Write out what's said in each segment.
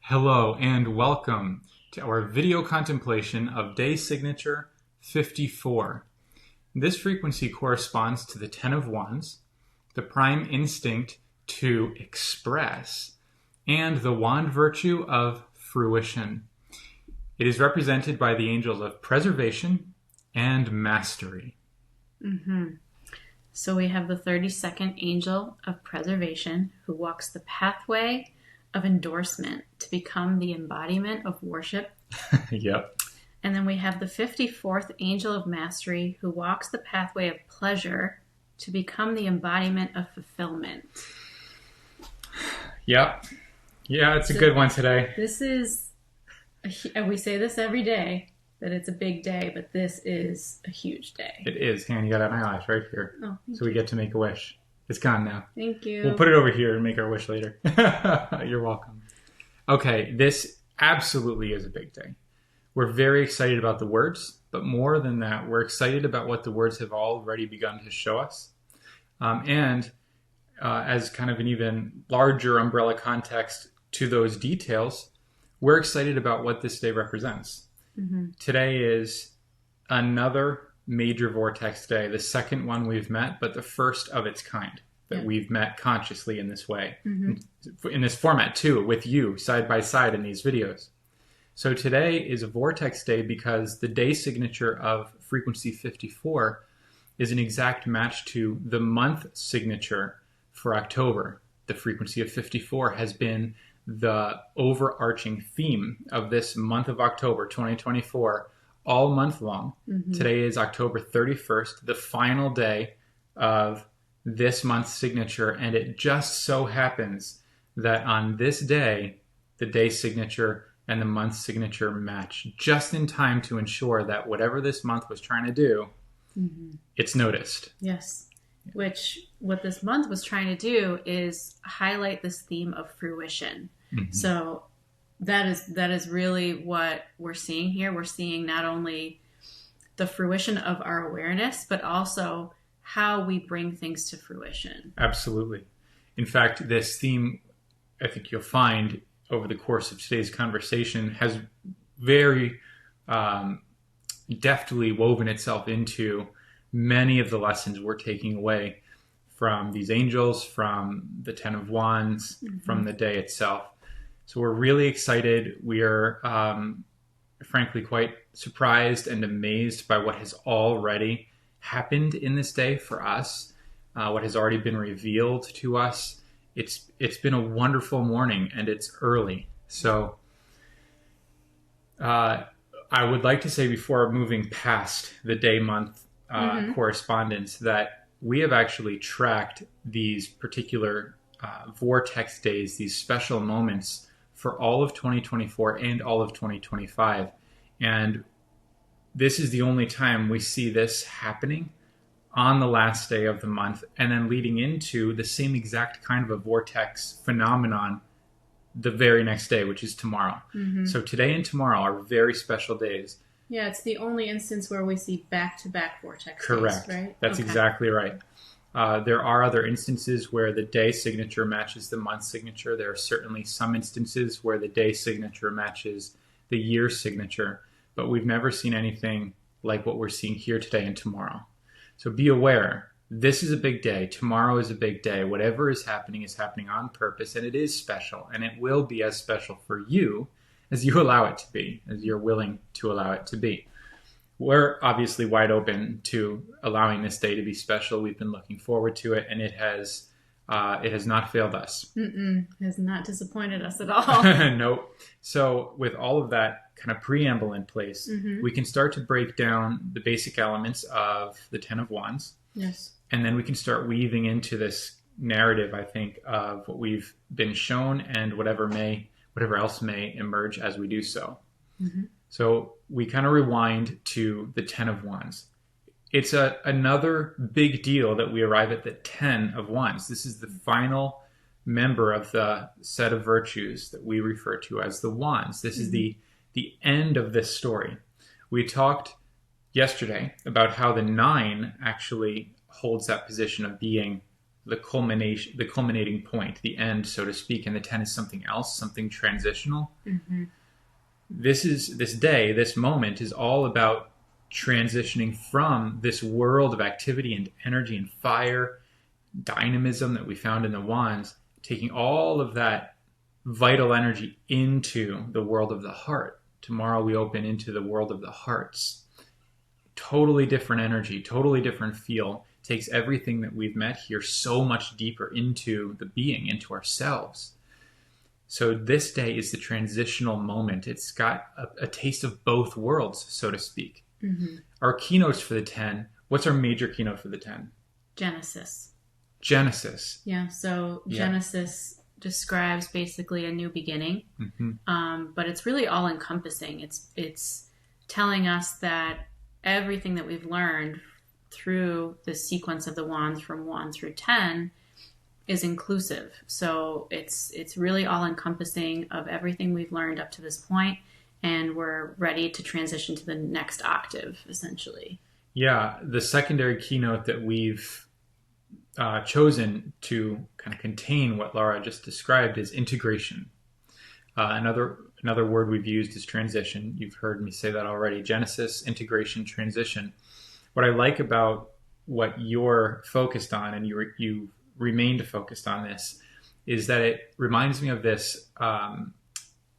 Hello and welcome to our video contemplation of day signature 54. This frequency corresponds to the Ten of Wands, the prime instinct to express, and the wand virtue of fruition. It is represented by the angels of preservation and mastery. So we have the 32nd angel of preservation who walks the pathway of endorsement to become the embodiment of worship. Yep. And then we have the 54th angel of mastery who walks the pathway of pleasure to become the embodiment of fulfillment. Yep. Yeah, it's a good one today. This is, we say this every day, that it's a big day, but this is a huge day. It is. Hang on, you got an eyelash right here. Oh, so we get to make a wish. It's gone now. Thank you. We'll put it over here and make our wish later. You're welcome. Okay, this absolutely is a big day. We're very excited about the words, but more than that, we're excited about what the words have already begun to show us. And as kind of an even larger umbrella context to those details, we're excited about what this day represents. Today is another major Vortex day, the second one we've met, but the first of its kind that we've met consciously in this way, in this format too, with you side by side in these videos. So today is a Vortex day because the day signature of frequency 54 is an exact match to the month signature for October. The frequency of 54 has been the overarching theme of this month of October 2024 all month long. Today is October 31st, the final day of this month's signature, and it just so happens that on this day, the day signature and the month signature match just in time to ensure that whatever this month was trying to do, it's noticed. Yes. Which, what this month was trying to do is highlight this theme of fruition. So that is really what we're seeing here. We're seeing not only the fruition of our awareness, but also how we bring things to fruition. Absolutely. In fact, this theme, I think you'll find over the course of today's conversation, has very deftly woven itself into many of the lessons we're taking away from these angels, from the Ten of Wands, from the day itself. So we're really excited. We are, frankly, quite surprised and amazed by what has already happened in this day for us, what has already been revealed to us. It's been a wonderful morning, and it's early. So I would like to say, before moving past the day-month correspondence, that we have actually tracked these particular vortex days, these special moments, for all of 2024 and all of 2025. And this is the only time we see this happening on the last day of the month, and then leading into the same exact kind of a vortex phenomenon the very next day, which is tomorrow. So today and tomorrow are very special days. Yeah, it's the only instance where we see back-to-back vortex Correct. days, right? That's exactly right. There are other instances where the day signature matches the month signature. There are certainly some instances where the day signature matches the year signature, but we've never seen anything like what we're seeing here today and tomorrow. So be aware, this is a big day. Tomorrow is a big day. Whatever is happening on purpose, and it is special, and it will be as special for you as you allow it to be, as you're willing to allow it to be. We're obviously wide open to allowing this day to be special. We've been looking forward to it, and it has not failed us. It has not disappointed us at all. Nope. So with all of that kind of preamble in place, we can start to break down the basic elements of the Ten of Wands. Yes. And then we can start weaving into this narrative, I think, of what we've been shown and whatever else may emerge as we do so. So we kind of rewind to the Ten of Wands. It's another big deal that we arrive at the Ten of Wands. This is the final member of the set of virtues that we refer to as the Wands. This is the end of this story. We talked yesterday about how the 9 actually holds that position of being the culminating point, the end, so to speak, and the 10 is something else, something transitional. Mm-hmm. This day, this moment is all about transitioning from this world of activity and energy and fire, dynamism that we found in the wands, taking all of that vital energy into the world of the heart. Tomorrow we open into the world of the hearts. Totally different energy, totally different feel. Takes everything that we've met here so much deeper into the being, into ourselves. So this day is the transitional moment. It's got a taste of both worlds, so to speak. Mm-hmm. Our keynotes for the 10, what's our major keynote for the 10? Genesis. Yeah, so Genesis describes basically a new beginning, but it's really all encompassing. It's telling us that everything that we've learned through the sequence of the wands from 1 through 10 is inclusive. So it's really all encompassing of everything we've learned up to this point, and we're ready to transition to the next octave, essentially. Yeah, the secondary keynote that we've chosen to kind of contain what Laura just described is integration. Another word we've used is transition. You've heard me say that already. Genesis, integration, transition. What I like about what you're focused on, and you remained focused on this, is that it reminds me of this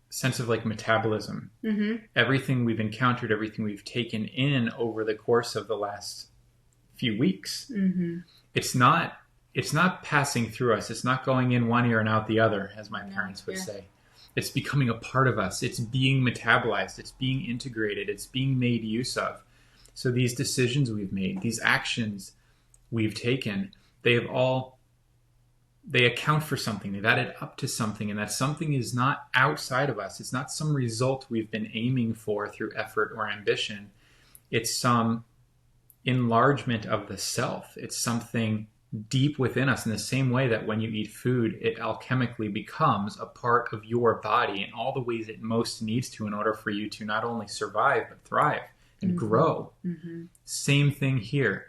sense of like metabolism. Mm-hmm. Everything we've encountered, everything we've taken in over the course of the last few weeks, it's not passing through us. It's not going in one ear and out the other, as my parents would say. It's becoming a part of us. It's being metabolized. It's being integrated. It's being made use of. So these decisions we've made, these actions we've taken, they account for something. They've added up to something, and that something is not outside of us. It's not some result we've been aiming for through effort or ambition. It's some enlargement of the self. It's something deep within us, in the same way that when you eat food, it alchemically becomes a part of your body in all the ways it most needs to in order for you to not only survive, but thrive and grow. Same thing here.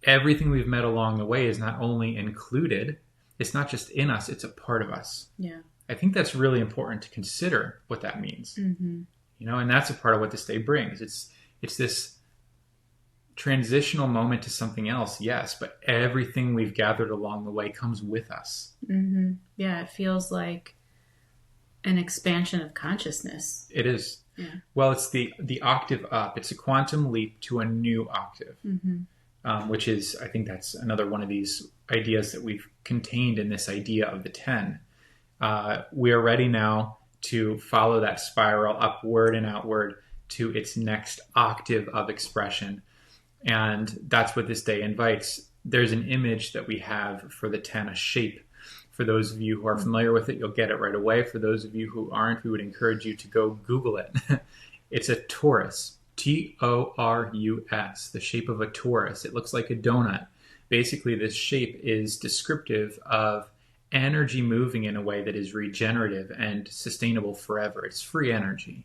Everything we've met along the way is not only included, it's not just in us, it's a part of us. Yeah. I think that's really important to consider what that means. You know, and that's a part of what this day brings. It's this transitional moment to something else, yes, but everything we've gathered along the way comes with us. Yeah, it feels like an expansion of consciousness. It is. Yeah. Well, it's the octave up. It's a quantum leap to a new octave, which is, I think that's another one of these ideas that we've contained in this idea of the 10. We are ready now to follow that spiral upward and outward to its next octave of expression. And that's what this day invites. There's an image that we have for the 10, a shape. For those of you who are familiar with it, you'll get it right away. For those of you who aren't, we would encourage you to go Google it. It's a torus, Torus, the shape of a torus. It looks like a donut. Basically, this shape is descriptive of energy moving in a way that is regenerative and sustainable forever. It's free energy.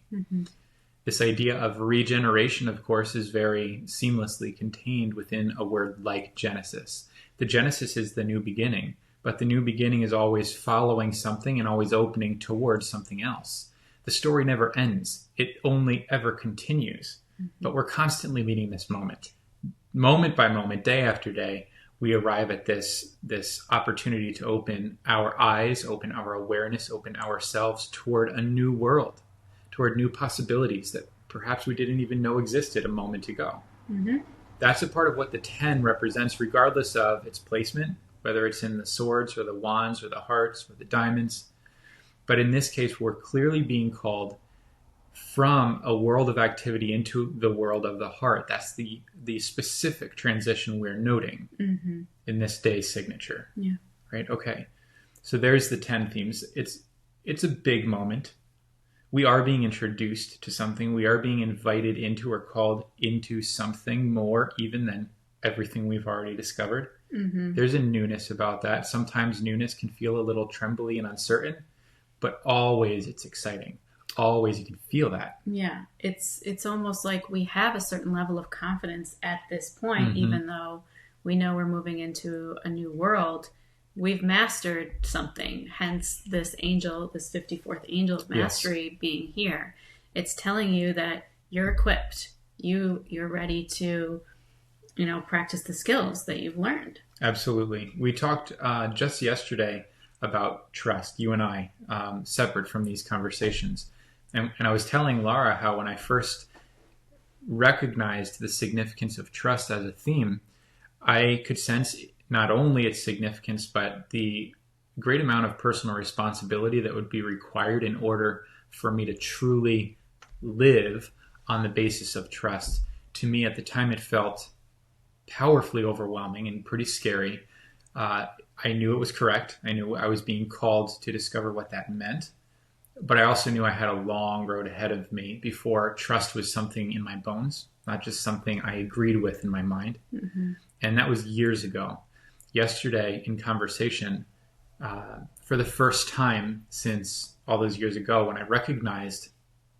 This idea of regeneration, of course, is very seamlessly contained within a word like Genesis. The Genesis is the new beginning, but the new beginning is always following something and always opening towards something else. The story never ends. It only ever continues. But we're constantly meeting this moment. Moment by moment, day after day, we arrive at this opportunity to open our eyes, open our awareness, open ourselves toward a new world, toward new possibilities that perhaps we didn't even know existed a moment ago. That's a part of what the 10 represents, regardless of its placement, whether it's in the swords or the wands or the hearts or the diamonds. But in this case, we're clearly being called from a world of activity into the world of the heart. That's the specific transition we're noting in this day's signature. Yeah. Right? Okay. So there's the 10 themes. It's a big moment. We are being introduced to something. We are being invited into or called into something more even than everything we've already discovered. There's a newness about that. Sometimes newness can feel a little trembly and uncertain, but always it's exciting. Always you can feel that. Yeah. It's almost like we have a certain level of confidence at this point, even though we know we're moving into a new world. we've mastered something. Hence this angel, this 54th angel of mastery being here. It's telling you that you're equipped. You're ready to, practice the skills that you've learned. Absolutely. We talked just yesterday about trust, you and I, separate from these conversations. And I was telling Laura how when I first recognized the significance of trust as a theme, I could sense not only its significance, but the great amount of personal responsibility that would be required in order for me to truly live on the basis of trust. To me, at the time, it felt powerfully overwhelming and pretty scary. I knew it was correct. I knew I was being called to discover what that meant. But I also knew I had a long road ahead of me before trust was something in my bones, not just something I agreed with in my mind. Mm-hmm. And that was years ago. Yesterday in conversation, for the first time since all those years ago, when I recognized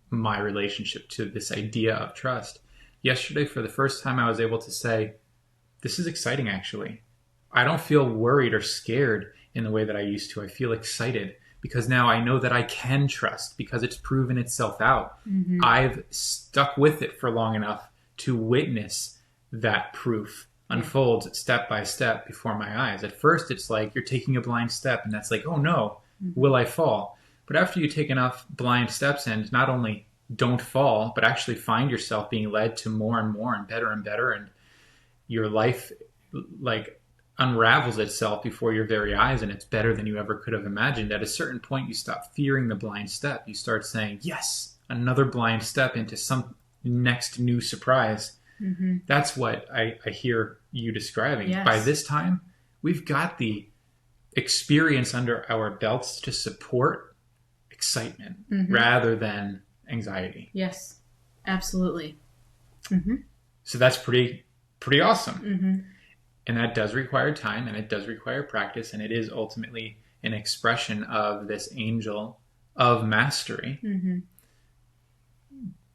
my relationship to this idea of trust, yesterday for the first time I was able to say, this is exciting actually. I don't feel worried or scared in the way that I used to. I feel excited because now I know that I can trust because it's proven itself out. Mm-hmm. I've stuck with it for long enough to witness that proof unfold step by step before my eyes. At first, it's like you're taking a blind step and that's like, oh no, will I fall? But after you take enough blind steps and not only don't fall, but actually find yourself being led to more and more and better, and your life like unravels itself before your very eyes, and it's better than you ever could have imagined. At a certain point, you stop fearing the blind step. You start saying, yes, another blind step into some next new surprise. Mm-hmm. That's what I hear you describing. Yes. By this time, we've got the experience under our belts to support excitement rather than anxiety. Yes, absolutely. Mm-hmm. So that's pretty awesome. Mm-hmm. And that does require time, and it does require practice, and it is ultimately an expression of this angel of mastery. Mm-hmm.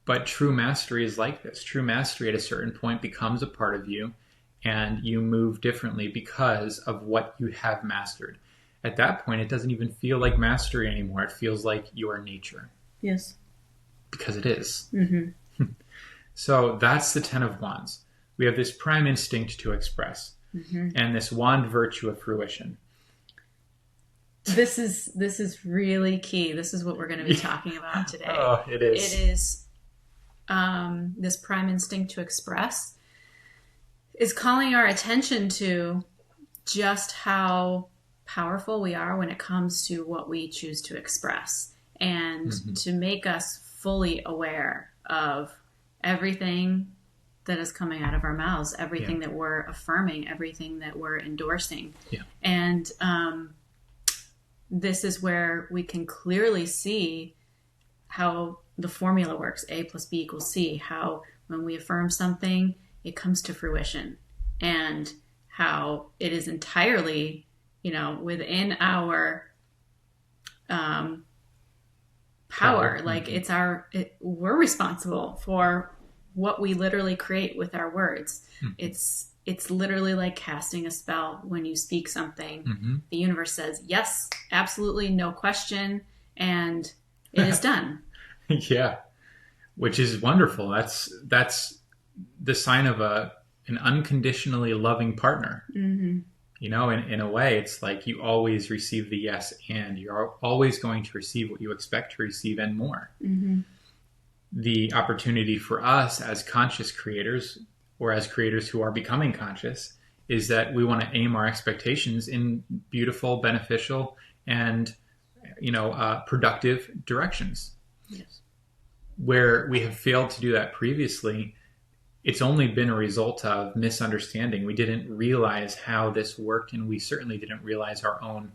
But true mastery is like this. True mastery at a certain point becomes a part of you, and you move differently because of what you have mastered. At that point, it doesn't even feel like mastery anymore. It feels like your nature. Yes. Because it is. Mm-hmm. So that's the 10 of Wands. We have this prime instinct to express, and this wand virtue of fruition. This is really key. This is what we're going to be talking about today. Oh, it is. It is this prime instinct to express is calling our attention to just how powerful we are when it comes to what we choose to express, and to make us fully aware of everything that is coming out of our mouths, everything that we're affirming, everything that we're endorsing. Yeah. And this is where we can clearly see how the formula works. A plus B equals C. How when we affirm something, it comes to fruition, and how it is entirely, within our power. Like we're responsible for what we literally create with our words. It's literally like casting a spell. When you speak something, the universe says, yes, absolutely, no question. And it is done. Yeah. Which is wonderful. That's the sign of an unconditionally loving partner. Mm-hmm. In a way, it's like you always receive the yes, and you're always going to receive what you expect to receive and more. Mm-hmm. The opportunity for us as conscious creators, or as creators who are becoming conscious, is that we want to aim our expectations in beautiful, beneficial, and productive directions. Yes. Where we have failed to do that previously, it's only been a result of misunderstanding. We didn't realize how this worked, and we certainly didn't realize our own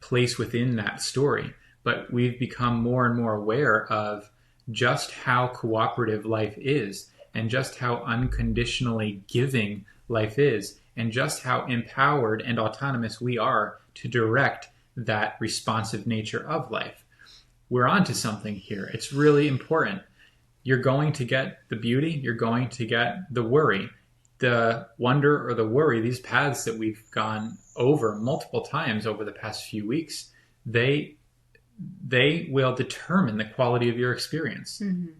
place within that story. But we've become more and more aware of just how cooperative life is, and just how unconditionally giving life is, and just how empowered and autonomous we are to direct that responsive nature of life. We're onto something here. It's really important. You're going to get the beauty, you're going to get the worry. the wonder or the worry, these paths that we've gone over multiple times over the past few weeks, they will determine the quality of your experience. Mm-hmm.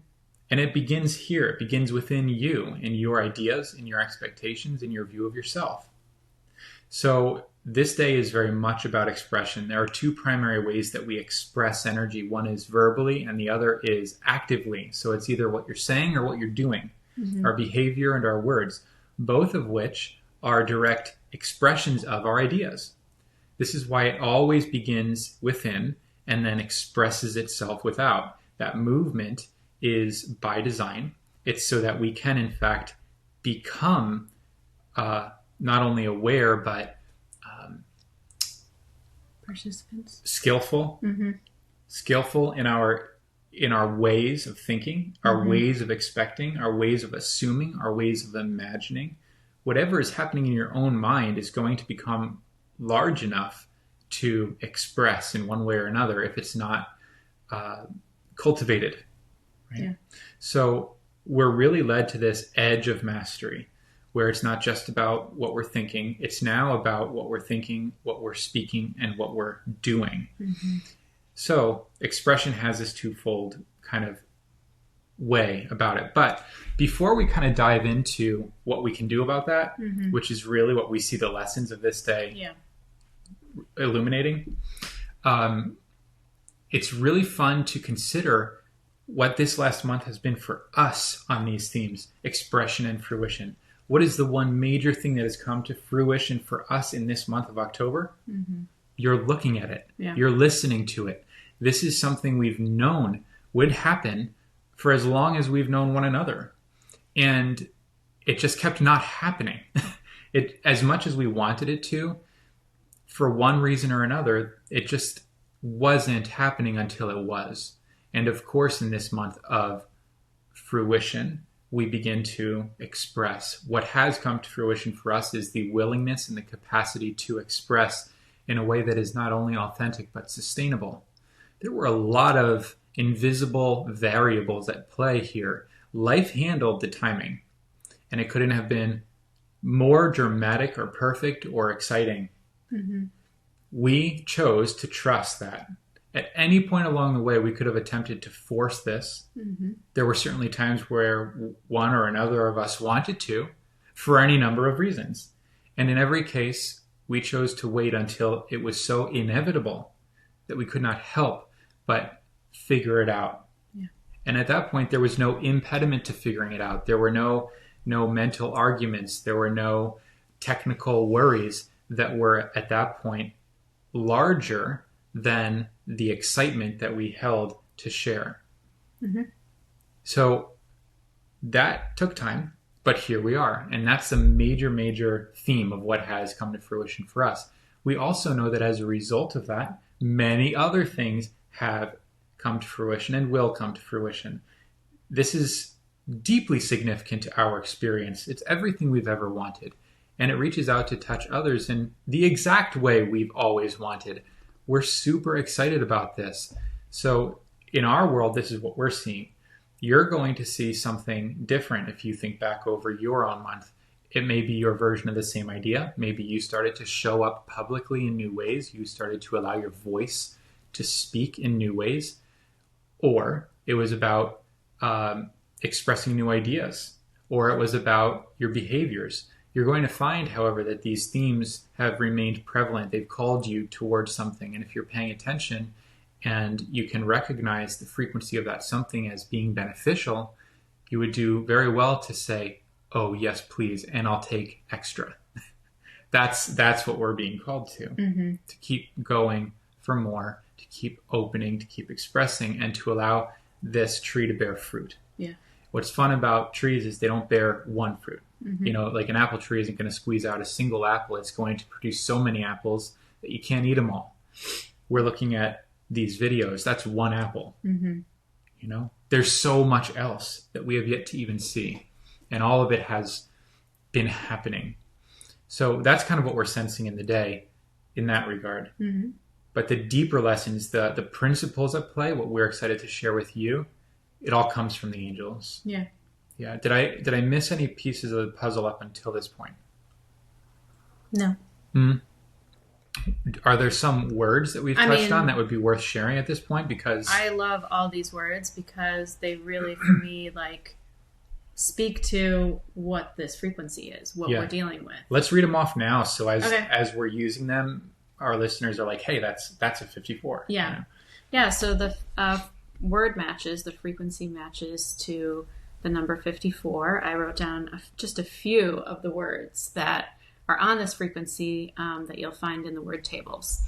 And it begins here. It begins within you, in your ideas, in your expectations, in your view of yourself. So this day is very much about expression. There are two primary ways that we express energy. One is verbally and the other is actively. So it's either what you're saying or what you're doing, Mm-hmm. our behavior and our words, both of which are direct expressions of our ideas. This is why it always begins within and then expresses itself without. That movement is by design. It's so that we can, in fact, become not only aware, but participants, skillful, mm-hmm. skillful in our ways of thinking, our Mm-hmm. ways of expecting, our ways of assuming, our ways of imagining. Whatever is happening in your own mind is going to become large enough to express in one way or another if it's not cultivated. Right? Yeah. So we're really led to this edge of mastery where it's not just about what we're thinking. It's now about what we're thinking, what we're speaking, and what we're doing. Mm-hmm. So expression has this twofold kind of way about it. But before we kind of dive into what we can do about that, Mm-hmm. which is really what we see the lessons of this day Yeah. illuminating, it's really fun to consider what this last month has been for us on these themes, expression and fruition. What is the one major thing that has come to fruition for us in this month of October? Mm-hmm. You're looking at it. Yeah. You're listening to it. This is something we've known would happen for as long as we've known one another. And it just kept not happening. It, as much as we wanted it to, for one reason or another, it just wasn't happening until it was. And of course, in this month of fruition, we begin to express. What has come to fruition for us is the willingness and the capacity to express in a way that is not only authentic, but sustainable. There were a lot of invisible variables at play here. Life handled the timing, and it couldn't have been more dramatic or perfect or exciting. Mm-hmm. We chose to trust that. At any point along the way, we could have attempted to force this. Mm-hmm. There were certainly times where one or another of us wanted to, for any number of reasons. And in every case, we chose to wait until it was so inevitable that we could not help but figure it out. Yeah. And at that point, there was no impediment to figuring it out. There were no mental arguments. There were no technical worries that were at that point larger than the excitement that we held to share. Mm-hmm. So that took time, but here we are. And that's a major, major theme of what has come to fruition for us. We also know that as a result of that, many other things have come to fruition and will come to fruition. This is deeply significant to our experience. It's everything we've ever wanted. And it reaches out to touch others in the exact way we've always wanted. We're super excited about this. So in our world, this is what we're seeing. You're going to see something different if you think back over your own month. It may be your version of the same idea. Maybe you started to show up publicly in new ways. You started to allow your voice to speak in new ways. Or it was about expressing new ideas. Or it was about your behaviors. You're going to find, however, that these themes have remained prevalent. They've called you towards something. And if you're paying attention and you can recognize the frequency of that something as being beneficial, you would do very well to say, oh, yes, please, and I'll take extra. That's what we're being called to. Mm-hmm. To keep going for more, to keep opening, to keep expressing, and to allow this tree to bear fruit. Yeah. What's fun about trees is they don't bear one fruit. Mm-hmm. You know, like an apple tree isn't going to squeeze out a single apple. It's going to produce so many apples that you can't eat them all. We're looking at these videos. That's one apple. Mm-hmm. You know, there's so much else that we have yet to even see. And all of it has been happening. So that's kind of what we're sensing in the day in that regard. Mm-hmm. But the deeper lessons, the principles at play, what we're excited to share with you, it all comes from the angels. Yeah. Yeah. Did I miss any pieces of the puzzle up until this point? No. Are there some words that we've touched on that would be worth sharing at this point? Because I love all these words because they really, for me, like speak to what this frequency is, what we're dealing with. Let's read them off now. So as we're using them, our listeners are like, hey, that's a 54. Yeah. You know? Yeah. So the word matches, the frequency matches to the number 54. I wrote down just a few of the words that are on this frequency that you'll find in the word tables.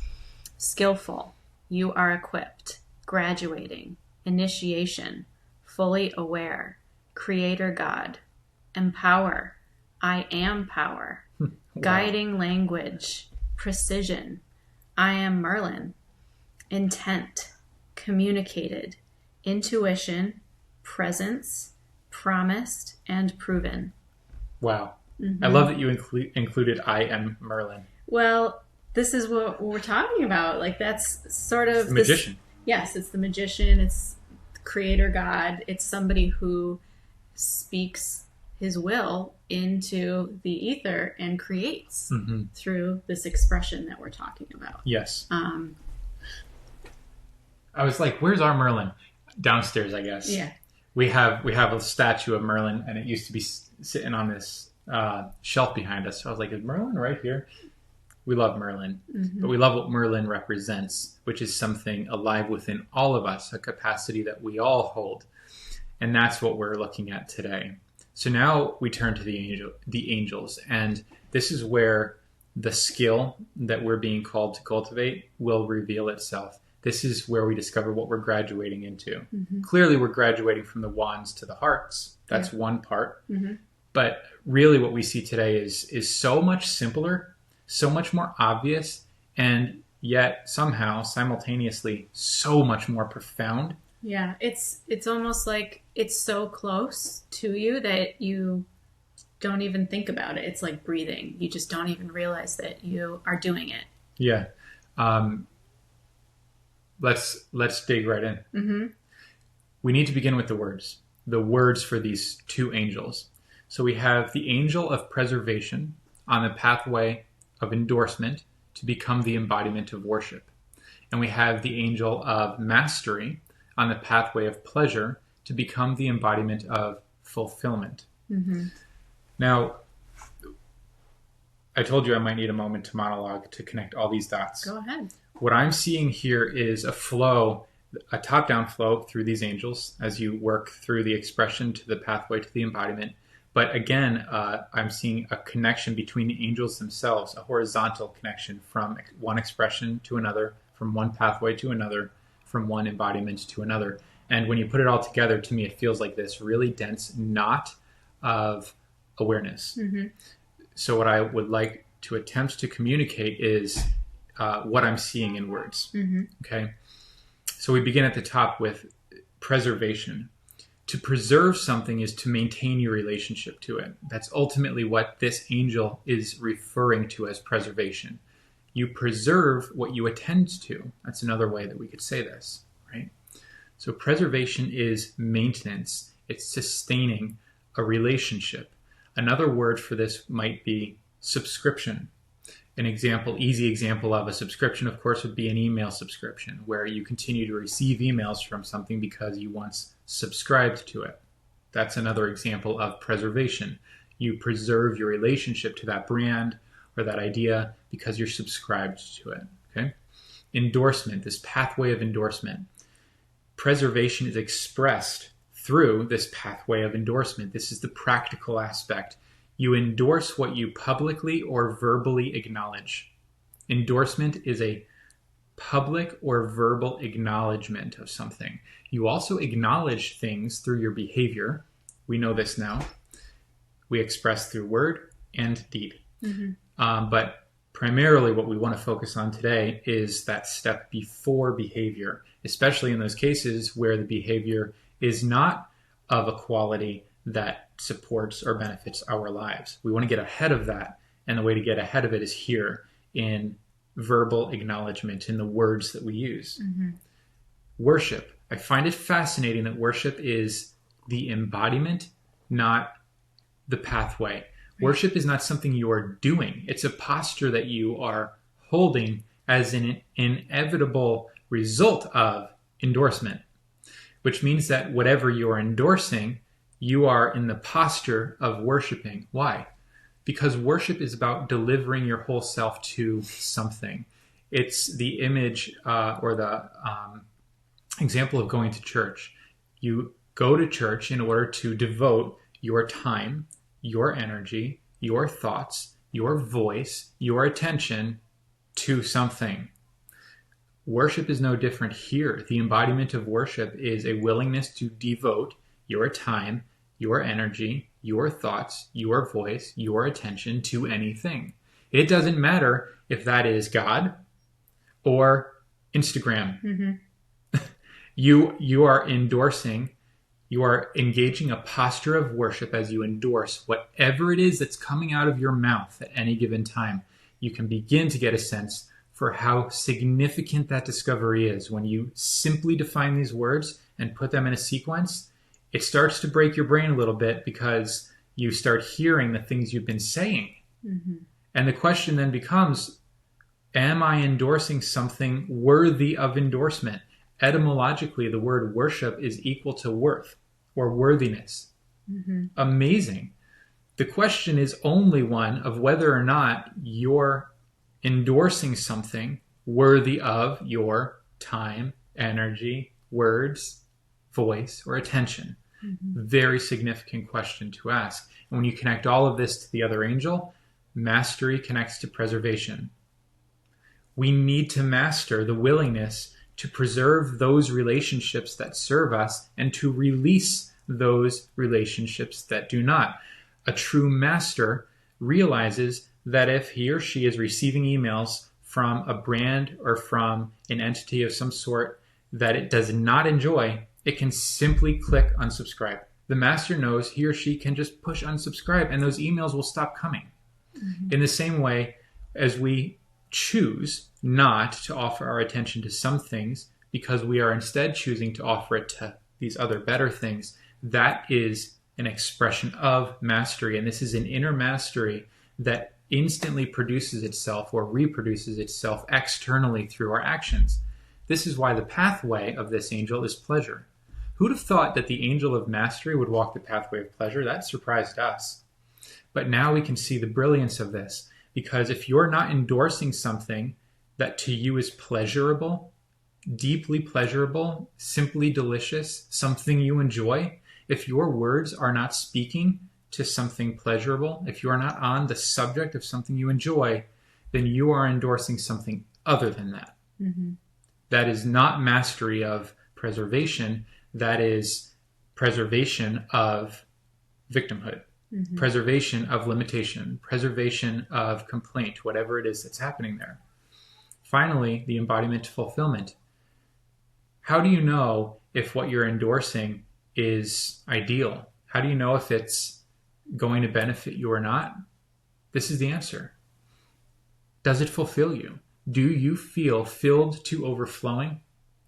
Skillful, you are equipped, graduating, initiation, fully aware, creator God, empower, I am power, wow. Guiding language, precision, I am Merlin, intent, communicated, intuition, presence, promised, and proven. Wow. I love that you included I am Merlin. Well, this is what we're talking about. Like, that's sort of... It's the magician. Yes, it's the magician. It's the creator God. It's somebody who speaks his will into the ether and creates through this expression that we're talking about. Yes. I was like, where's our Merlin? Downstairs, I guess. Yeah. We have a statue of Merlin, and it used to be sitting on this shelf behind us. So I was like, is Merlin right here? We love Merlin, but we love what Merlin represents, which is something alive within all of us, a capacity that we all hold. And that's what we're looking at today. So now we turn to the angels, and this is where the skill that we're being called to cultivate will reveal itself. This is where we discover what we're graduating into. Clearly, we're graduating from the wands to the hearts. That's one part. But really what we see today is so much simpler, so much more obvious, and yet somehow simultaneously so much more profound. Yeah, it's almost like it's so close to you that you don't even think about it. It's like breathing. You just don't even realize that you are doing it. Yeah. Let's dig right in. We need to begin with the words for these two angels. So we have the angel of preservation on the pathway of endorsement to become the embodiment of worship. And we have the angel of mastery on the pathway of pleasure to become the embodiment of fulfillment. Now, I told you I might need a moment to monologue to connect all these dots. Go ahead. What I'm seeing here is a flow, a top-down flow through these angels as you work through the expression to the pathway to the embodiment. But again, I'm seeing a connection between the angels themselves, a horizontal connection from one expression to another, from one pathway to another, from one embodiment to another. And when you put it all together, to me, it feels like this really dense knot of awareness. So what I would like to attempt to communicate is what I'm seeing in words. Okay. So we begin at the top with preservation. To preserve something is to maintain your relationship to it. That's ultimately what this angel is referring to as preservation. You preserve what you attend to. That's another way that we could say this, right? So preservation is maintenance. It's sustaining a relationship. Another word for this might be subscription. An easy example of a subscription, of course, would be an email subscription, where you continue to receive emails from something because you once subscribed to it. That's another example of preservation. You preserve your relationship to that brand or that idea because you're subscribed to it. Okay? Endorsement, this pathway of endorsement. Preservation is expressed through this pathway of endorsement. This is the practical aspect. You endorse what you publicly or verbally acknowledge. Endorsement is a public or verbal acknowledgement of something. You also acknowledge things through your behavior. We know this now. We express through word and deed. But primarily what we want to focus on today is that step before behavior, especially in those cases where the behavior is not of a quality that supports or benefits our lives. We want to get ahead of that. And the way to get ahead of it is here in verbal acknowledgement, in the words that we use. Worship. I find it fascinating that worship is the embodiment, not the pathway. Right. Worship is not something you are doing. It's a posture that you are holding as an inevitable result of endorsement, which means that whatever you are endorsing, you are in the posture of worshiping. Why? Because worship is about delivering your whole self to something. It's the image or the example of going to church. You go to church in order to devote your time, your energy, your thoughts, your voice, your attention to something. Worship is no different here. The embodiment of worship is a willingness to devote your time, your energy, your thoughts, your voice, your attention to anything. It doesn't matter if that is God or Instagram. Mm-hmm. You are endorsing, you are engaging a posture of worship as you endorse whatever it is that's coming out of your mouth at any given time. You can begin to get a sense for how significant that discovery is. When you simply define these words and put them in a sequence, it starts to break your brain a little bit because you start hearing the things you've been saying. Mm-hmm. And the question then becomes, am I endorsing something worthy of endorsement? Etymologically, the word worship is equal to worth or worthiness. Mm-hmm. Amazing. The question is only one of whether or not you're endorsing something worthy of your time, energy, words, voice, or attention. Mm-hmm. Very significant question to ask. And when you connect all of this to the other angel, mastery connects to preservation. We need to master the willingness to preserve those relationships that serve us and to release those relationships that do not. A true master realizes that if he or she is receiving emails from a brand or from an entity of some sort that it does not enjoy, it can simply click unsubscribe. The master knows he or she can just push unsubscribe and those emails will stop coming. Mm-hmm. In the same way as we choose not to offer our attention to some things because we are instead choosing to offer it to these other better things, that is an expression of mastery. And this is an inner mastery that instantly produces itself or reproduces itself externally through our actions. This is why the pathway of this angel is pleasure. Who'd have thought that the angel of mastery would walk the pathway of pleasure? That surprised us. But now we can see the brilliance of this, because if you're not endorsing something that to you is pleasurable, deeply pleasurable, simply delicious, something you enjoy, if your words are not speaking to something pleasurable, if you are not on the subject of something you enjoy, then you are endorsing something other than that. Mm-hmm. That is not mastery of preservation. That is preservation of victimhood, mm-hmm. preservation of limitation, preservation of complaint, whatever it is that's happening there. Finally, the embodiment of fulfillment. How do you know if what you're endorsing is ideal? How do you know if it's going to benefit you or not? This is the answer. Does it fulfill you? Do you feel filled to overflowing?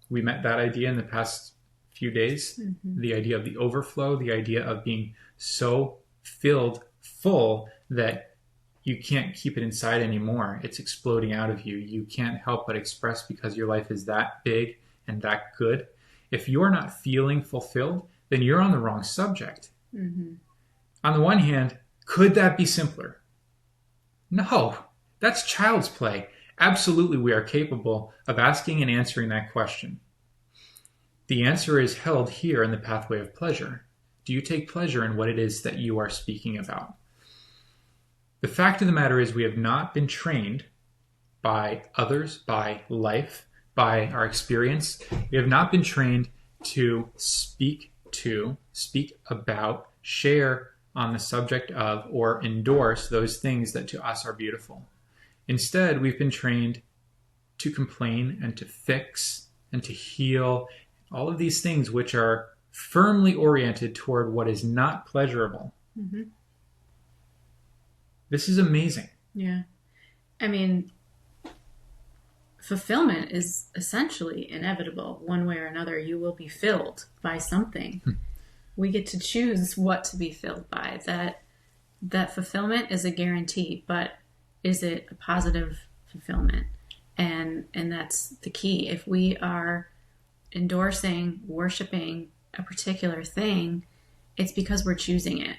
We met that idea in the past few days. Mm-hmm. The idea of the overflow, the idea of being so filled, full, that you can't keep it inside anymore. It's exploding out of you. You can't help but express because your life is that big and that good. If you're not feeling fulfilled, then you're on the wrong subject. Mm-hmm. On the one hand, could that be simpler? No, that's child's play. Absolutely, we are capable of asking and answering that question. The answer is held here in the pathway of pleasure. Do you take pleasure in what it is that you are speaking about? The fact of the matter is we have not been trained by others, by life, by our experience. We have not been trained to speak about, share on the subject of, or endorse those things that to us are beautiful. Instead, we've been trained to complain and to fix and to heal, all of these things which are firmly oriented toward what is not pleasurable. Mm-hmm. This is amazing. Yeah. I mean, fulfillment is essentially inevitable. One way or another, you will be filled by something. we get to choose what to be filled by. That fulfillment is a guarantee, but is it a positive fulfillment? And that's the key. If we are endorsing, worshiping a particular thing, it's because we're choosing it.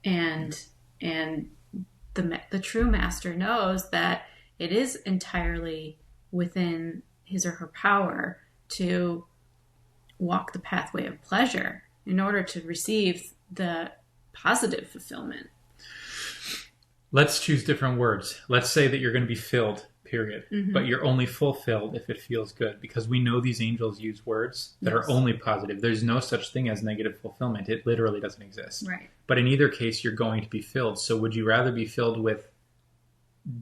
And the true master knows that it is entirely within his or her power to walk the pathway of pleasure in order to receive the positive fulfillment. Let's choose different words. Let's say that you're going to be filled, period. Mm-hmm. But you're only fulfilled if it feels good, because we know these angels use words that are only positive. There's no such thing as negative fulfillment. It literally doesn't exist. Right. But in either case, you're going to be filled. So would you rather be filled with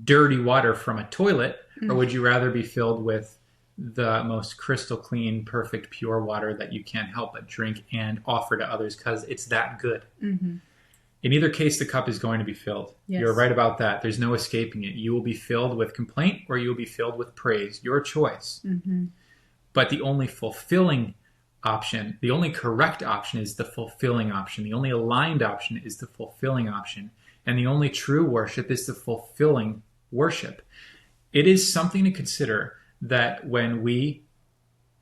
dirty water from a toilet, or would you rather be filled with the most crystal clean, perfect, pure water that you can't help but drink and offer to others because it's that good? Mm-hmm. In either case, the cup is going to be filled. Yes. You're right about that. There's no escaping it. You will be filled with complaint or you will be filled with praise. Your choice. Mm-hmm. But the only fulfilling option, the only correct option is the fulfilling option. The only aligned option is the fulfilling option. And the only true worship is the fulfilling worship. It is something to consider that when we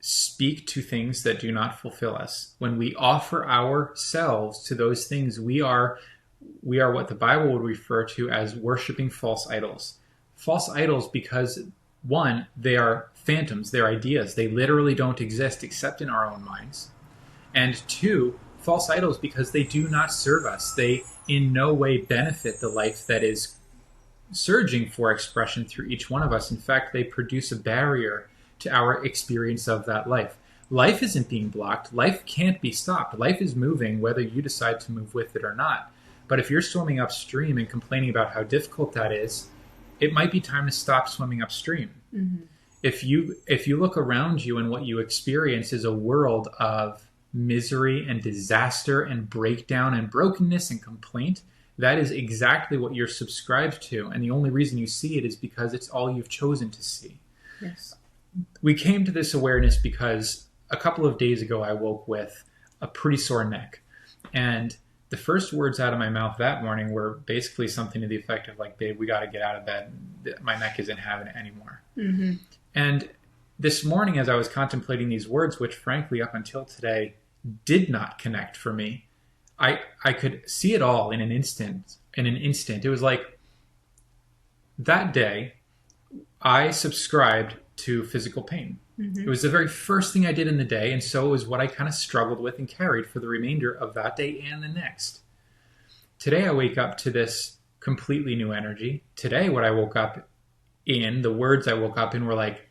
speak to things that do not fulfill us, when we offer ourselves to those things, we are what the Bible would refer to as worshiping false idols. False idols because, one, they are phantoms, they're ideas. They literally don't exist except in our own minds. And two, false idols because they do not serve us. They in no way benefit the life that is surging for expression through each one of us. In fact, they produce a barrier to our experience of that life. Life isn't being blocked. Life can't be stopped. Life is moving whether you decide to move with it or not. But if you're swimming upstream and complaining about how difficult that is, it might be time to stop swimming upstream. Mm-hmm. If you look around you and what you experience is a world of misery and disaster and breakdown and brokenness and complaint, that is exactly what you're subscribed to. And the only reason you see it is because it's all you've chosen to see. Yes. We came to this awareness because a couple of days ago I woke with a pretty sore neck. And the first words out of my mouth that morning were basically something to the effect of like, babe, we got to get out of bed. My neck isn't having it anymore. Mm-hmm. And this morning, as I was contemplating these words, which frankly up until today did not connect for me, I could see it all in an instant. It was like that day I subscribed to physical pain. Mm-hmm. It was the very first thing I did in the day, and so it was what I kind of struggled with and carried for the remainder of that day and the next. Today I wake up to this completely new energy. Today what I woke up in, the words I woke up in were like,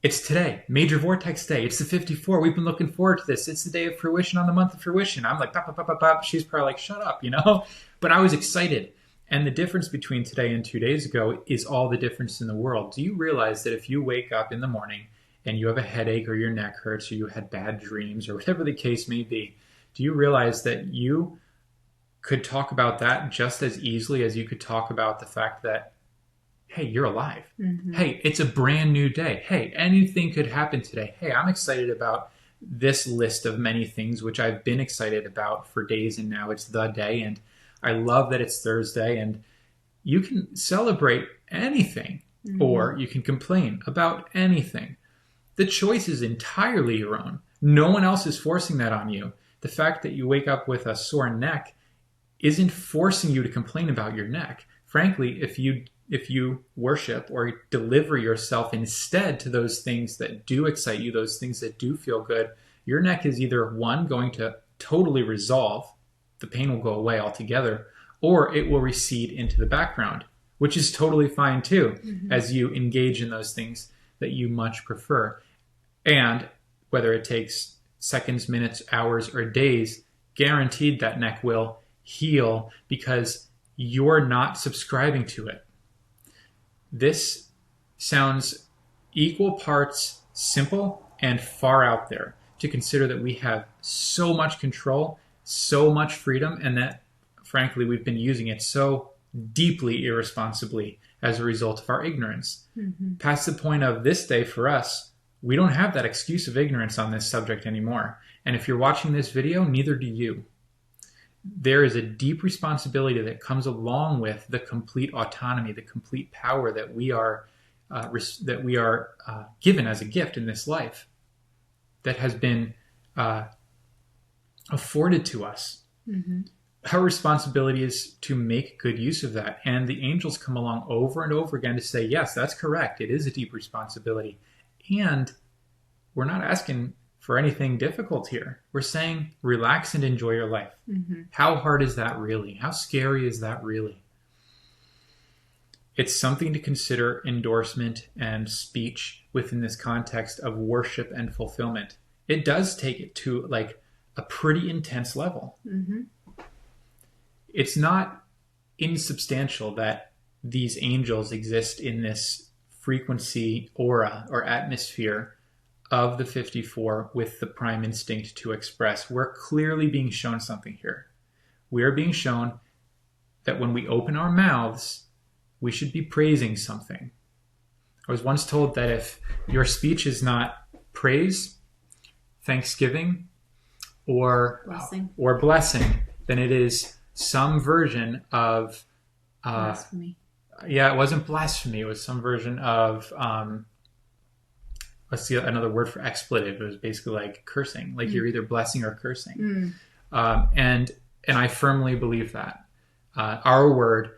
it's today, major vortex day. It's the 54. We've been looking forward to this. It's the day of fruition on the month of fruition. I'm like, pop, pop, pop, pop, pop. She's probably like, shut up, But I was excited. And the difference between today and 2 days ago is all the difference in the world. Do you realize that if you wake up in the morning and you have a headache or your neck hurts or you had bad dreams or whatever the case may be, do you realize that you could talk about that just as easily as you could talk about the fact that, hey, you're alive. Mm-hmm. Hey, it's a brand new day. Hey, anything could happen today. Hey, I'm excited about this list of many things, which I've been excited about for days, and now it's the day. And I love that it's Thursday, and you can celebrate anything, or you can complain about anything. The choice is entirely your own. No one else is forcing that on you. The fact that you wake up with a sore neck isn't forcing you to complain about your neck. Frankly, if you worship or deliver yourself instead to those things that do excite you, those things that do feel good, your neck is either, one, going to totally resolve, the pain will go away altogether, or it will recede into the background, which is totally fine too, as you engage in those things that you much prefer. And whether it takes seconds, minutes, hours, or days, guaranteed that neck will heal because you're not subscribing to it. This sounds equal parts simple and far out there to consider that we have so much control, so much freedom, and that, frankly, we've been using it so deeply irresponsibly as a result of our ignorance. Mm-hmm. Past the point of this day for us, We don't have that excuse of ignorance on this subject anymore. And if you're watching this video, neither do you. There is a deep responsibility that comes along with the complete autonomy, the complete power that we are given as a gift in this life, that has been afforded to us. Mm-hmm. Our responsibility is to make good use of that. And the angels come along over and over again to say, yes, that's correct. It is a deep responsibility. And we're not asking for anything difficult here. We're saying, relax and enjoy your life. Mm-hmm. How hard is that really? How scary is that really? It's something to consider endorsement and speech within this context of worship and fulfillment. It does take it to like a pretty intense level. Mm-hmm. It's not insubstantial that these angels exist in this frequency aura or atmosphere of the 54 with the prime instinct to express. We're clearly being shown something here. We are being shown that when we open our mouths, we should be praising something. I was once told that if your speech is not praise, thanksgiving, or blessing, then it is some version of blasphemy. Yeah, it wasn't blasphemy. It was some version of let's see, another word for expletive. It was basically like cursing. Like you're either blessing or cursing. And I firmly believe that our word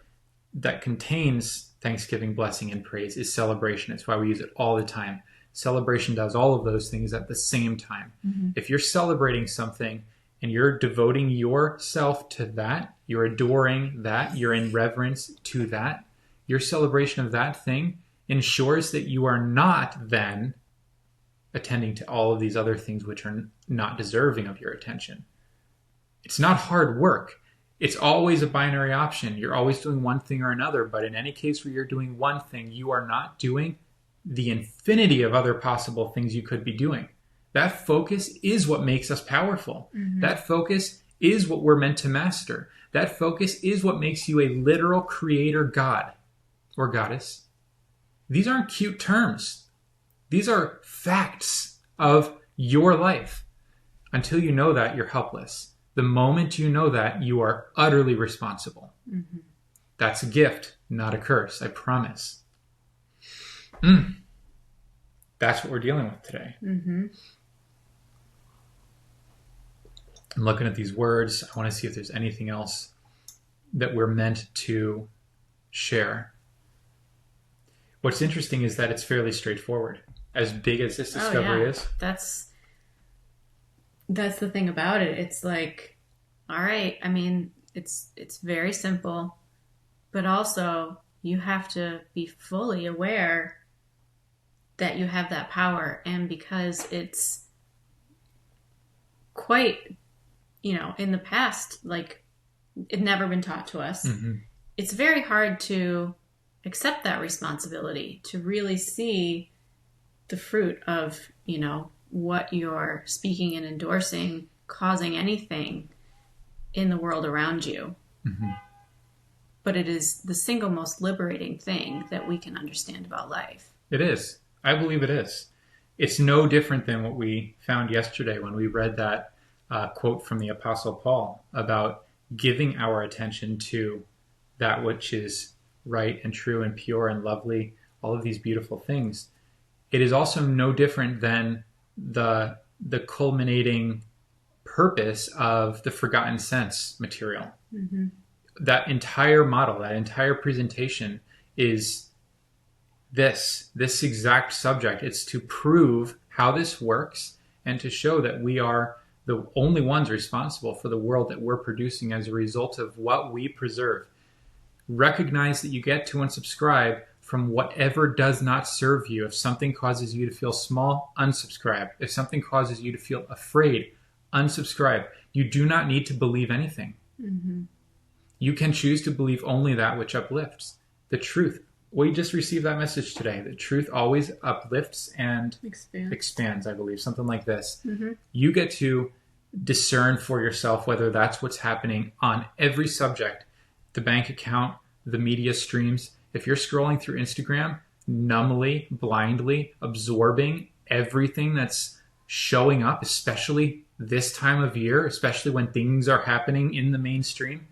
that contains thanksgiving, blessing, and praise is celebration. It's why we use it all the time. Celebration does all of those things at the same time. Mm-hmm. If you're celebrating something and you're devoting yourself to that, you're adoring that, you're in reverence to that, your celebration of that thing ensures that you are not then attending to all of these other things which are not deserving of your attention. It's not hard work. It's always a binary option. You're always doing one thing or another, but in any case where you're doing one thing, you are not doing the infinity of other possible things you could be doing. That focus is what makes us powerful. Mm-hmm. That focus is what we're meant to master. That focus is what makes you a literal creator god or goddess. These aren't cute terms. These are facts of your life. Until you know that, you're helpless. The moment you know that, you are utterly responsible. Mm-hmm. That's a gift, not a curse, I promise. That's what we're dealing with today. Mm-hmm. I'm looking at these words. I want to see if there's anything else that we're meant to share. What's interesting is that it's fairly straightforward. As big as this discovery is. That's the thing about it. It's like, all right, I mean, it's very simple, but also you have to be fully aware that you have that power. And because it's quite, in the past, like it never been taught to us, mm-hmm. It's very hard to accept that responsibility, to really see the fruit of, what you're speaking and endorsing, causing anything in the world around you. Mm-hmm. But it is the single most liberating thing that we can understand about life. It is. I believe it is. It's no different than what we found yesterday when we read that quote from the Apostle Paul about giving our attention to that which is right and true and pure and lovely, all of these beautiful things. It is also no different than the culminating purpose of the Forgotten Sense material. Mm-hmm. That entire model, that entire presentation is this exact subject. It's to prove how this works and to show that we are the only ones responsible for the world that we're producing as a result of what we preserve. Recognize that you get to unsubscribe from whatever does not serve you. If something causes you to feel small, unsubscribe. If something causes you to feel afraid, unsubscribe. You do not need to believe anything. Mm-hmm. You can choose to believe only that which uplifts. The truth. We just received that message today. The truth always uplifts and expands, I believe. Something like this. Mm-hmm. You get to discern for yourself whether that's what's happening on every subject. The bank account, the media streams. If you're scrolling through Instagram, numbly, blindly, absorbing everything that's showing up, especially this time of year, especially when things are happening in the mainstream.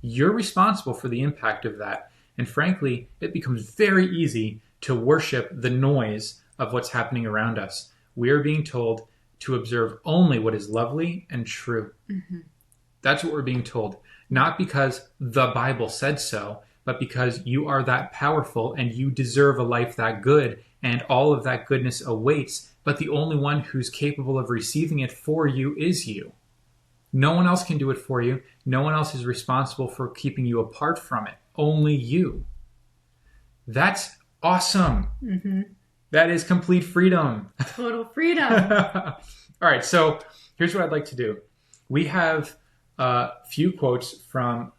You're responsible for the impact of that. And frankly, it becomes very easy to worship the noise of what's happening around us. We are being told to observe only what is lovely and true. Mm-hmm. That's what we're being told. Not because the Bible said so, but because you are that powerful and you deserve a life that good, and all of that goodness awaits, but the only one who's capable of receiving it for you is you. No one else can do it for you. No one else is responsible for keeping you apart from it. Only you. That's awesome. Mm-hmm. That is complete freedom. Total freedom. All right, so here's what I'd like to do. We have a few quotes from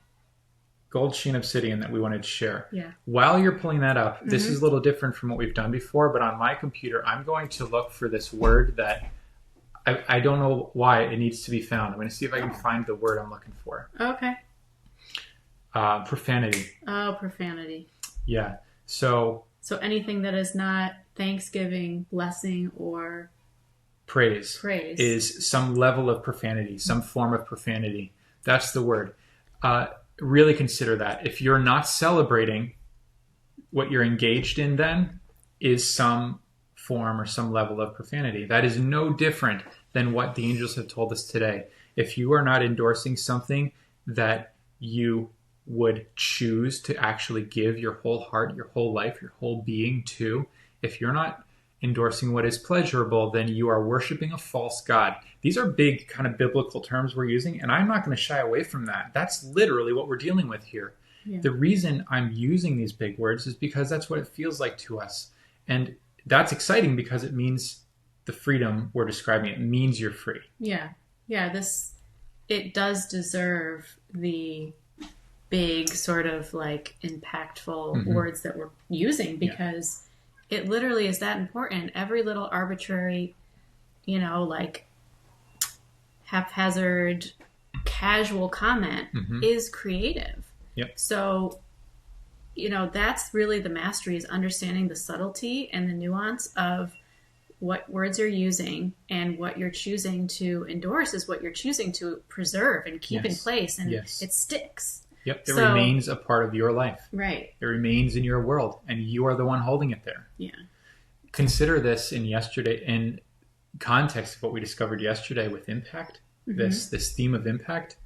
Gold Sheen Obsidian that we wanted to share. Yeah. While you're pulling that up, this is a little different from what we've done before, but on my computer, I'm going to look for this word that I don't know why it needs to be found. I'm going to see if I can find the word I'm looking for. Okay. Profanity. Oh, profanity. Yeah. So anything that is not thanksgiving, blessing, or praise is some level of profanity, some form of profanity. That's the word. Really consider that. If you're not celebrating, what you're engaged in then is some form or some level of profanity. That is no different than what the angels have told us today. If you are not endorsing something that you would choose to actually give your whole heart, your whole life, your whole being to, if you're not endorsing what is pleasurable, then you are worshiping a false god. These are big kind of biblical terms we're using, and I'm not going to shy away from that. That's literally what we're dealing with here. Yeah. The reason I'm using these big words is because that's what it feels like to us. And that's exciting because it means the freedom we're describing. It means you're free. Yeah. Yeah, it does deserve the big sort of like impactful words that we're using, because it literally is that important. Every little arbitrary, like haphazard, casual comment is creative. Yep. So, that's really the mastery, is understanding the subtlety and the nuance of what words you're using, and what you're choosing to endorse is what you're choosing to preserve and keep in place. And it sticks. Yep, it remains a part of your life. Right. It remains in your world, and you are the one holding it there. Yeah. Consider this in context of what we discovered yesterday with impact, this theme of impact.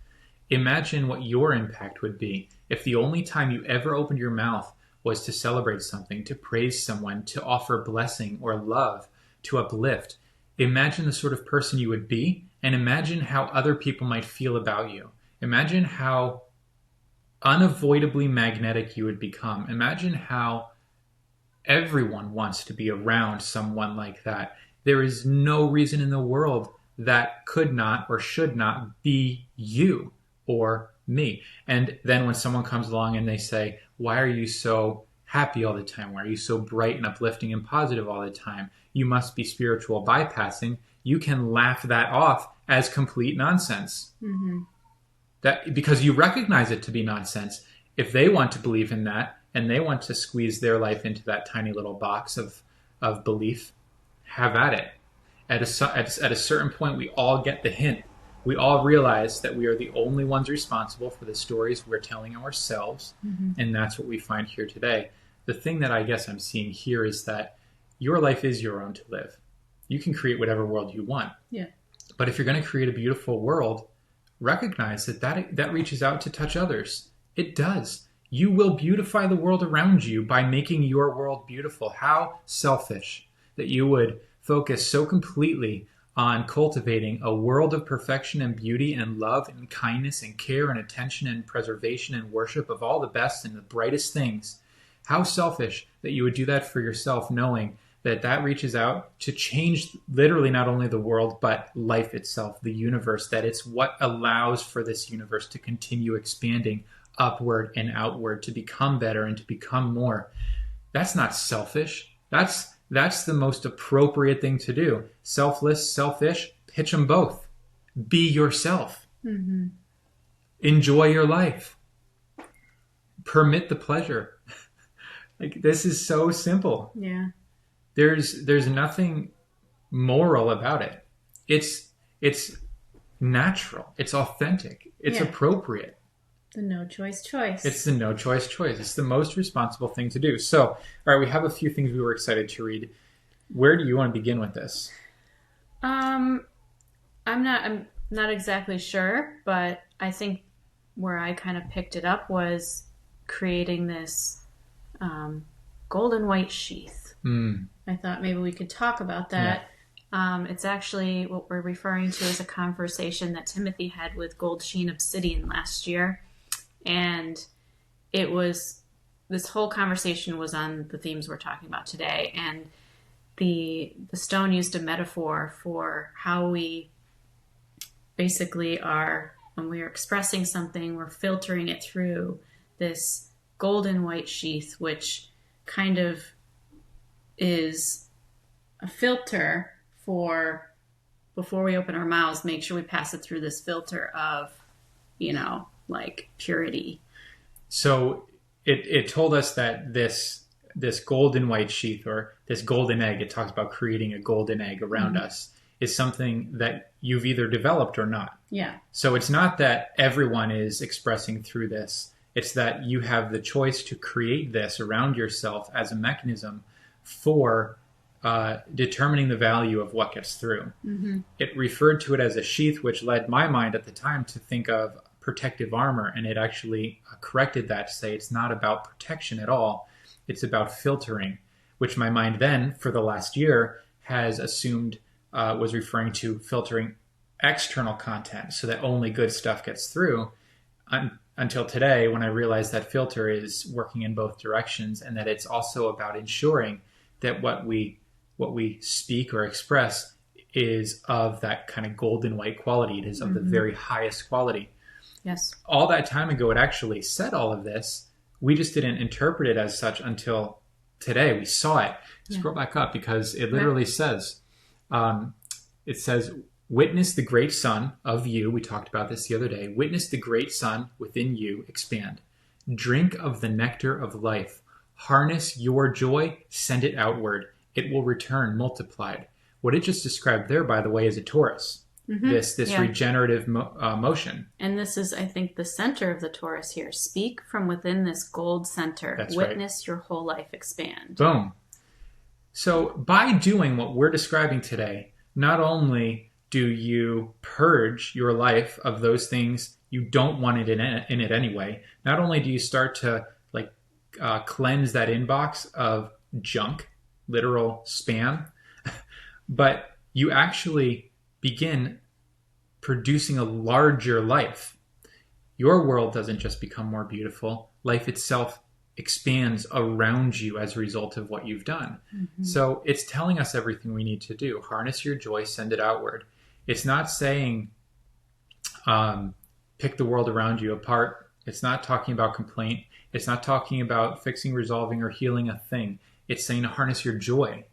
Imagine what your impact would be if the only time you ever opened your mouth was to celebrate something, to praise someone, to offer blessing or love, to uplift. Imagine the sort of person you would be, and imagine how other people might feel about you. Imagine how unavoidably magnetic you would become. Imagine how everyone wants to be around someone like that. There is no reason in the world that could not or should not be you or me. And then when someone comes along and they say, why are you so happy all the time? Why are you so bright and uplifting and positive all the time? You must be spiritual bypassing. You can laugh that off as complete nonsense. That because you recognize it to be nonsense. If they want to believe in that and they want to squeeze their life into that tiny little box of belief, have at it. At a certain point, we all get the hint. We all realize that we are the only ones responsible for the stories we're telling ourselves, and that's what we find here today. The thing that I guess I'm seeing here is that your life is your own to live. You can create whatever world you want. Yeah. But if you're going to create a beautiful world, recognize that reaches out to touch others. It does. You will beautify the world around you by making your world beautiful. How selfish that you would focus so completely on cultivating a world of perfection and beauty and love and kindness and care and attention and preservation and worship of all the best and the brightest things. How selfish that you would do that for yourself, knowing that reaches out to change literally not only the world, but life itself, the universe, that it's what allows for this universe to continue expanding upward and outward, to become better and to become more. That's not selfish. That's the most appropriate thing to do. Selfless, selfish, pitch them both. Be yourself. Enjoy your life. Permit the pleasure. Like, this is so simple. Yeah. There's nothing moral about it. It's natural. It's authentic. It's appropriate. The no choice choice. It's the no choice choice. It's the most responsible thing to do. So, all right, we have a few things we were excited to read. Where do you want to begin with this? I'm not exactly sure, but I think where I kind of picked it up was creating this golden white sheath. I thought maybe we could talk about that. It's actually what we're referring to as a conversation that Timothy had with Gold Sheen Obsidian last year. And it was, this whole conversation was on the themes we're talking about today. And the stone used a metaphor for how we basically are, when we are expressing something, we're filtering it through this golden white sheath, which kind of is a filter for, before we open our mouths, make sure we pass it through this filter of, like purity. So it told us that this golden white sheath, or this golden egg, it talks about creating a golden egg around us, is something that you've either developed or not. Yeah. So it's not that everyone is expressing through this. It's that you have the choice to create this around yourself as a mechanism for determining the value of what gets through. It referred to it as a sheath, which led my mind at the time to think of protective armor, and it actually corrected that to say it's not about protection at all. It's about filtering, which my mind then, for the last year, has assumed was referring to filtering external content so that only good stuff gets through, until today, when I realized that filter is working in both directions, and that it's also about ensuring that what we speak or express is of that kind of golden white quality. It is of the very highest quality. Yes. All that time ago, it actually said all of this. We just didn't interpret it as such until today. We saw it. Scroll back up, because it literally says, witness the great sun of you. We talked about this the other day. Witness the great sun within you expand. Drink of the nectar of life. Harness your joy. Send it outward. It will return multiplied. What it just described there, by the way, is a torus. This regenerative motion. And this is, I think, the center of the torus here. Speak from within this gold center. That's Witness your whole life expand. Boom. So by doing what we're describing today, not only do you purge your life of those things you don't want it in it anyway, not only do you start to cleanse that inbox of junk, literal spam, but you actually begin producing a larger life. Your world doesn't just become more beautiful. Life itself expands around you as a result of what you've done. So it's telling us everything we need to do. Harness your joy, send it outward. It's not saying pick the world around you apart. It's not talking about complaint. It's not talking about fixing, resolving, or healing a thing. It's saying to harness your joy.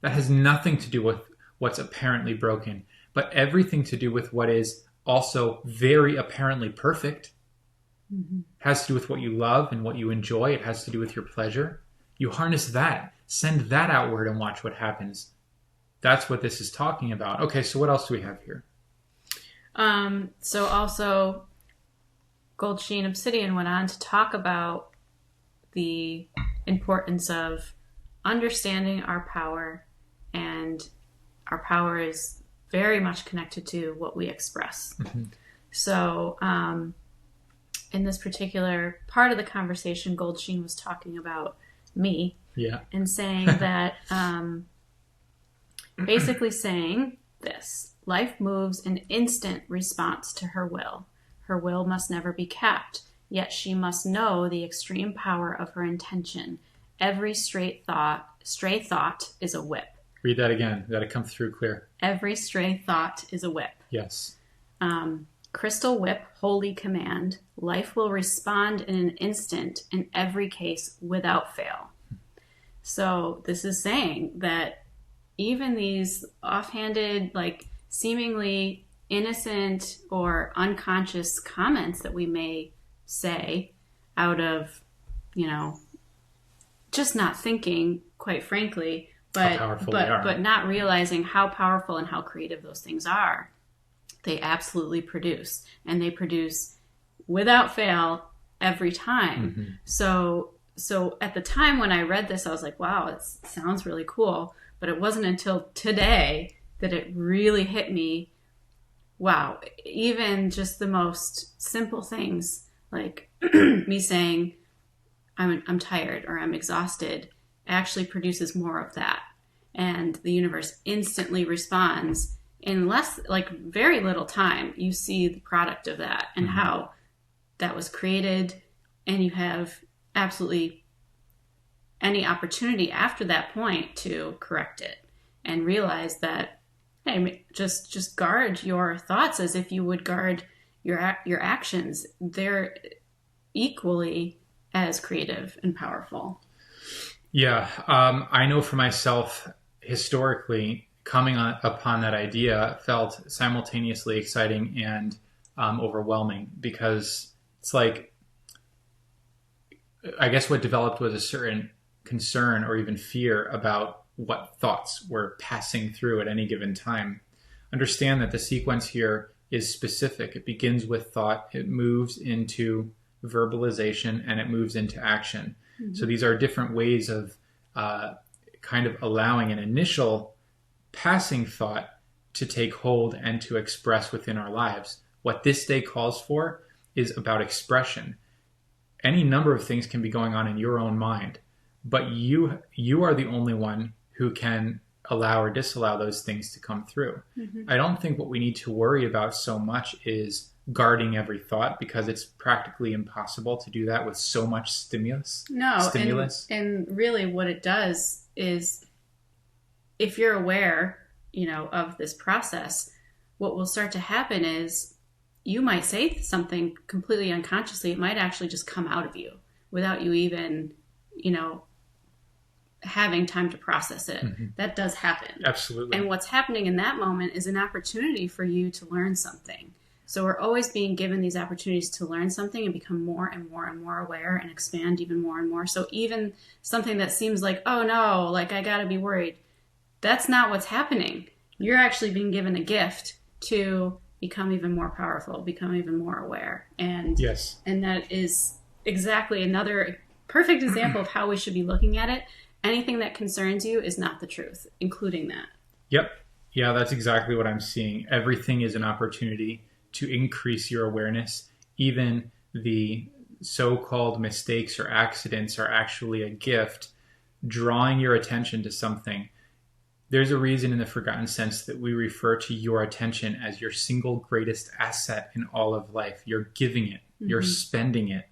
That has nothing to do with what's apparently broken, but everything to do with what is also very apparently perfect. Has to do with what you love and what you enjoy. It has to do with your pleasure. You harness that, send that outward, and watch what happens. That's what this is talking about. Okay, so what else do we have here? So also, Gold Sheen Obsidian went on to talk about the importance of understanding our power, and our power is very much connected to what we express. So in this particular part of the conversation, Gold Sheen was talking about me, and saying that basically saying this: life moves in instant response to her will. Her will must never be capped, yet she must know the extreme power of her intention. Every stray thought is a whip. Read that again. Got to come through clear. Every stray thought is a whip. Yes. Crystal whip, holy command. Life will respond in an instant, in every case, without fail. So this is saying that even these offhanded, seemingly innocent or unconscious comments that we may say out of, just not thinking, quite frankly, how powerful they are. But not realizing how powerful and how creative those things are. They absolutely produce, and they produce without fail every time. So at the time when I read this, I was like, wow, it sounds really cool. But it wasn't until today that it really hit me. Wow, even just the most simple things like me saying I'm tired or I'm exhausted actually produces more of that. And the universe instantly responds in very little time. You see the product of that and how that was created, and you have absolutely any opportunity after that point to correct it and realize that, hey, just guard your thoughts as if you would guard your actions. They're equally as creative and powerful. Yeah. I know for myself, historically, coming upon that idea felt simultaneously exciting and overwhelming, because it's like, I guess what developed was a certain concern or even fear about what thoughts were passing through at any given time. Understand that the sequence here is specific. It begins with thought, it moves into verbalization, and it moves into action. So these are different ways of kind of allowing an initial passing thought to take hold and to express within our lives. What this day calls for is about expression. Any number of things can be going on in your own mind, but you are the only one who can allow or disallow those things to come through. I don't think what we need to worry about so much is guarding every thought, because it's practically impossible to do that with so much stimulus. And really what it does is, if you're aware, of this process, what will start to happen is you might say something completely unconsciously. It might actually just come out of you without you even, having time to process it. That does happen. Absolutely. And what's happening in that moment is an opportunity for you to learn something. So we're always being given these opportunities to learn something and become more and more and more aware and expand even more and more. So even something that seems like, oh no, like I gotta be worried, that's not what's happening. You're actually being given a gift to become even more powerful, become even more aware. And yes. And that is exactly another perfect example of how we should be looking at it. Anything that concerns you is not the truth, including that. Yep. Yeah, that's exactly what I'm seeing. Everything is an opportunity to increase your awareness. Even the so-called mistakes or accidents are actually a gift, drawing your attention to something. There's a reason in the Forgotten Sense that we refer to your attention as your single greatest asset in all of life. You're giving it. You're spending it.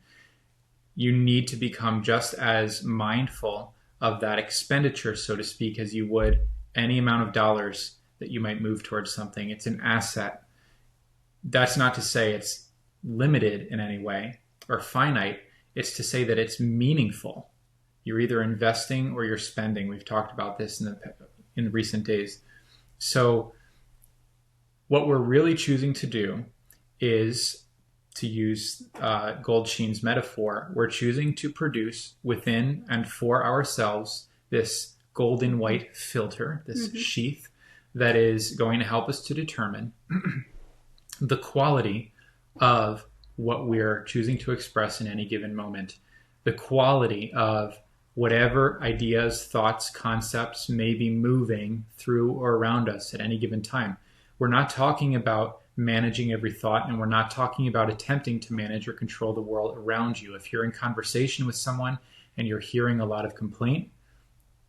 You need to become just as mindful of that expenditure, so to speak, as you would any amount of dollars that you might move towards something. It's an asset. That's not to say it's limited in any way or finite. It's to say that it's meaningful. You're either investing or you're spending. We've talked about this in the recent days. So what we're really choosing to do is, to use Gold Sheen's metaphor, we're choosing to produce within and for ourselves this golden white filter, this sheath that is going to help us to determine the quality of what we're choosing to express in any given moment, the quality of whatever ideas, thoughts, concepts may be moving through or around us at any given time. We're not talking about managing every thought, and we're not talking about attempting to manage or control the world around you. If you're in conversation with someone and you're hearing a lot of complaint,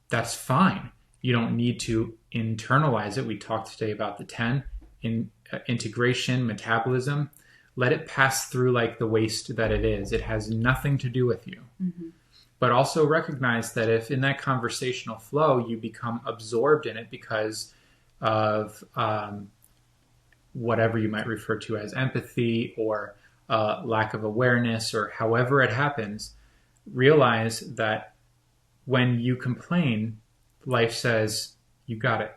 that's fine. You don't need to internalize it. We talked today about the 10 in integration, metabolism. Let it pass through like the waste that it is. It has nothing to do with you. But also recognize that if in that conversational flow you become absorbed in it because of whatever you might refer to as empathy or lack of awareness, or however it happens, realize that when you complain, life says, you got it.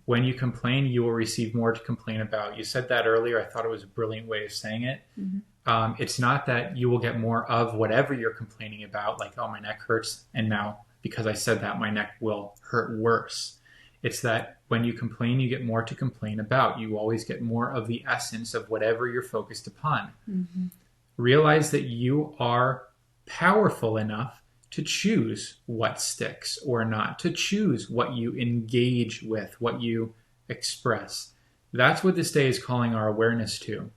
When you complain, you will receive more to complain about. You said that earlier. I thought it was a brilliant way of saying it. It's not that you will get more of whatever you're complaining about, like, oh, my neck hurts, and now because I said that my neck will hurt worse. It's that when you complain, you get more to complain about. You always get more of the essence of whatever you're focused upon. Mm-hmm. Realize that you are powerful enough to choose what sticks or not, to choose what you engage with, what you express. That's what this day is calling our awareness to.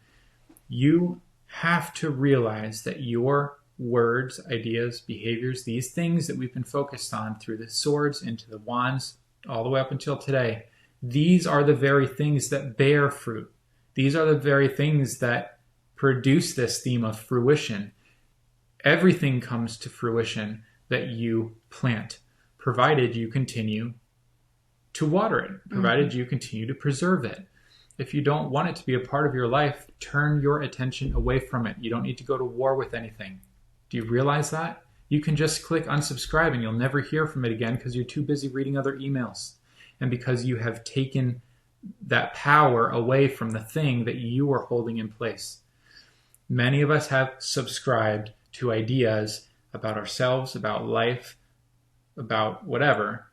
You have to realize that your words, ideas, behaviors, these things that we've been focused on through the swords into the wands, all the way up until today, these are the very things that bear fruit. These are the very things that produce this theme of fruition. Everything comes to fruition that you plant, provided you continue to water it, provided you continue to preserve it. If you don't want it to be a part of your life, turn your attention away from it. You don't need to go to war with anything. Do you realize that? You can just click unsubscribe and you'll never hear from it again because you're too busy reading other emails. And because you have taken that power away from the thing that you are holding in place. Many of us have subscribed to ideas about ourselves, about life, about whatever,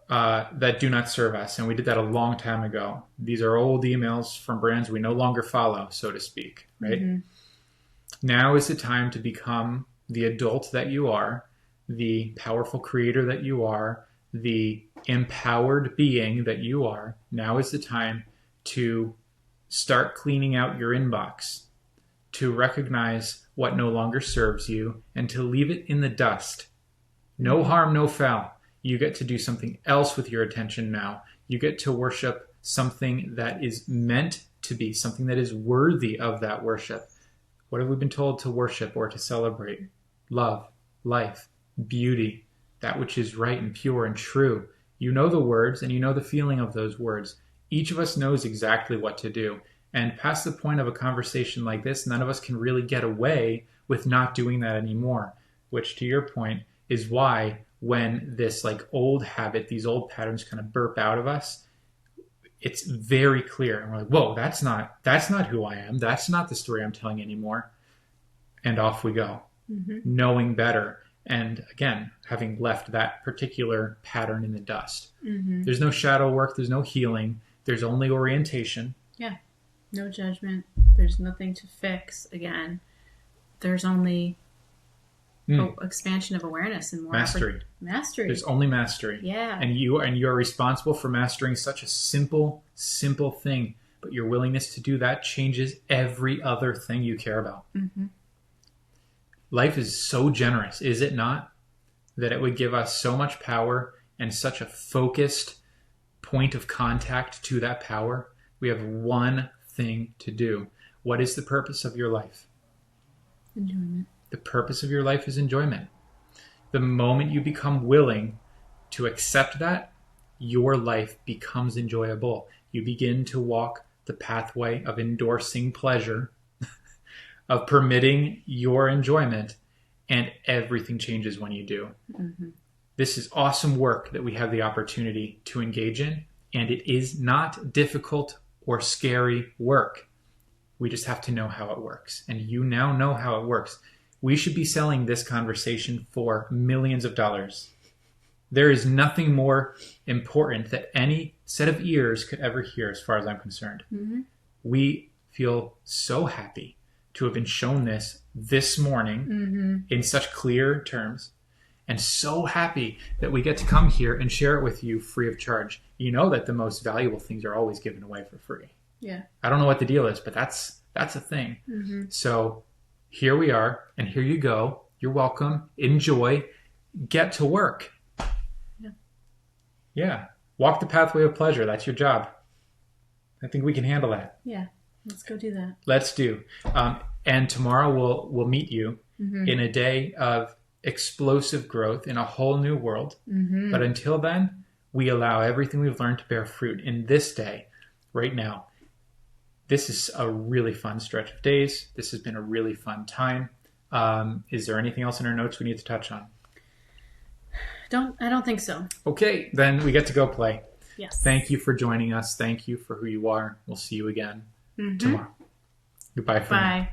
that do not serve us. And we did that a long time ago. These are old emails from brands we no longer follow, so to speak, right? Mm-hmm. Now is the time to become the adult that you are, the powerful creator that you are, the empowered being that you are. Now is the time to start cleaning out your inbox, to recognize what no longer serves you, and to leave it in the dust. No harm, no foul. You get to do something else with your attention now. You get to worship something that is meant to be, something that is worthy of that worship. What have we been told to worship or to celebrate? Love, life, beauty, that which is right and pure and true. You know the words and you know the feeling of those words. Each of us knows exactly what to do. And past the point of a conversation like this, none of us can really get away with not doing that anymore. Which, to your point, is why when this like old habit, these old patterns kind of burp out of us, it's very clear. And we're like, whoa, that's not who I am. That's not the story I'm telling anymore. And off we go, knowing better. And again, having left that particular pattern in the dust. Mm-hmm. There's no shadow work. There's no healing. There's only orientation. Yeah. No judgment. There's nothing to fix. Again, there's only expansion of awareness and more mastery. Mastery. There's only mastery. Yeah. And you are responsible for mastering such a simple thing. But your willingness to do that changes every other thing you care about. Mm-hmm. Life is so generous, is it not? That it would give us so much power and such a focused point of contact to that power. We have one thing to do. What is the purpose of your life? Enjoyment. The purpose of your life is enjoyment. The moment you become willing to accept that, your life becomes enjoyable. You begin to walk the pathway of endorsing pleasure, of permitting your enjoyment, and everything changes when you do. Mm-hmm. This is awesome work that we have the opportunity to engage in, and it is not difficult or scary work. We just have to know how it works, and you now know how it works. We should be selling this conversation for millions of dollars. There is nothing more important that any set of ears could ever hear, as far as I'm concerned. Mm-hmm. We feel so happy to have been shown this morning in such clear terms, and so happy that we get to come here and share it with you free of charge. You know that the most valuable things are always given away for free. Yeah. I don't know what the deal is, but that's a thing. Mm-hmm. So here we are, and here you go. You're welcome. Enjoy. Get to work. Yeah. Walk the pathway of pleasure. That's your job. I think we can handle that. Yeah. Let's go do that. Let's do. And tomorrow we'll meet you in a day of explosive growth in a whole new world. Mm-hmm. But until then, we allow everything we've learned to bear fruit in this day, right now. This is a really fun stretch of days. This has been a really fun time. Is there anything else in our notes we need to touch on? I don't think so. Okay, then we get to go play. Yes. Thank you for joining us. Thank you for who you are. We'll see you again tomorrow. Goodbye for now. Bye.